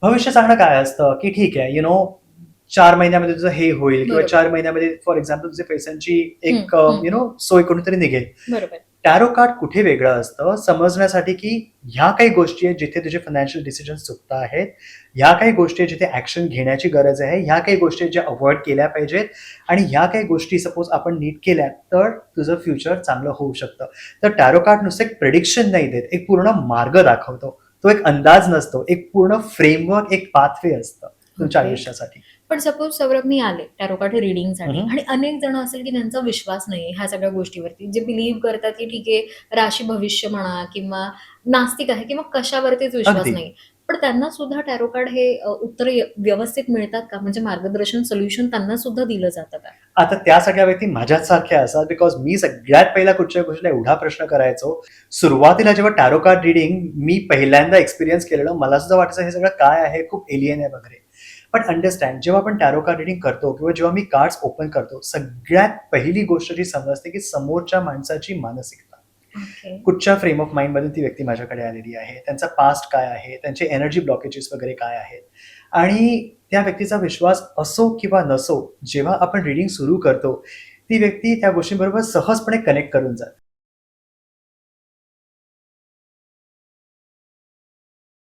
भविष्य सांगणं काय असतं, की ठीक आहे, 4 महिन्यामध्ये तुझं हे होईल किंवा बरोबर. 4 महिन्यामध्ये फॉर एक्झाम्पल तुझ्या पैशांची हं, एक हं, हं. सोय कुठेतरी निघेल. बरोबर. टॅरो कार्ड कुठे वेगळं असतं समजण्यासाठी, की ह्या काही गोष्टी आहेत जिथे तुझे फायनान्शियल डिसिजन्स चुकत आहेत. ह्या काही गोष्टी आहेत जिथे ॲक्शन घेण्याची गरज आहे. ह्या काही गोष्टी आहेत ज्या अव्हॉइड केल्या पाहिजेत आणि ह्या काही गोष्टी सपोज आपण नीट केल्या, तर तुझं फ्युचर चांगलं होऊ शकतं. तर टॅरो कार्ड नुसतं एक प्रिडिक्शन नाही देत, एक पूर्ण मार्ग दाखवतो. तो एक अंदाज नसतो, एक पूर्ण फ्रेमवर्क, एक पाथवे असतं तुमच्या ओके. आयुष्यासाठी. पण सपोज सौरभ मी आले टॅरो कार्ड हं, रीडिंगसाठी हं. आणि अनेक जण असेल की त्यांचा विश्वास नाही ह्या सगळ्या गोष्टीवरती. जे बिलीव्ह करतात की ठीक आहे राशी भविष्य म्हणा किंवा नास्तिक आहे किंवा कशावरतीच विश्वास अगदी. नाही. पण त्यांना सुद्धा टॅरो कार्ड हे उत्तर व्यवस्थित मिळतात का? म्हणजे मार्गदर्शन, सोल्युशन त्यांना सुद्धा दिलं जातं का? आता त्या सगळ्या व्यक्ती माझ्याचसारख्या असतात बिकॉज मी सगळ्यात पहिला कुठच्या गोष्टीला एवढा प्रश्न करायचो. सुरुवातीला जेव्हा टॅरो कार्ड रीडिंग मी पहिल्यांदा एक्सपिरियन्स केलेलं, मला सुद्धा वाटायचं हे सगळं काय आहे, खूप एलियन आहे वगैरे. पण अंडरस्टँड जेव्हा आपण टॅरो कार्ड रीडिंग करतो किंवा जेव्हा मी कार्ड्स ओपन करतो, सगळ्यात पहिली गोष्ट जी समजते की समोरच्या माणसाची मानसिकता. ओके. कुठच्या फ्रेम ऑफ माइंडमधून ती व्यक्ती माझ्याकडे आलेली आहे, त्यांचा पास्ट काय आहे, त्यांचे एनर्जी ब्लॉकेजेस वगैरे काय आहेत आणि त्या व्यक्तीचा विश्वास असो किंवा नसो, जेव्हा आपण रीडिंग सुरू करतो, ती व्यक्ती त्या गोष्टींबरोबर सहजपणे कनेक्ट करून जाते.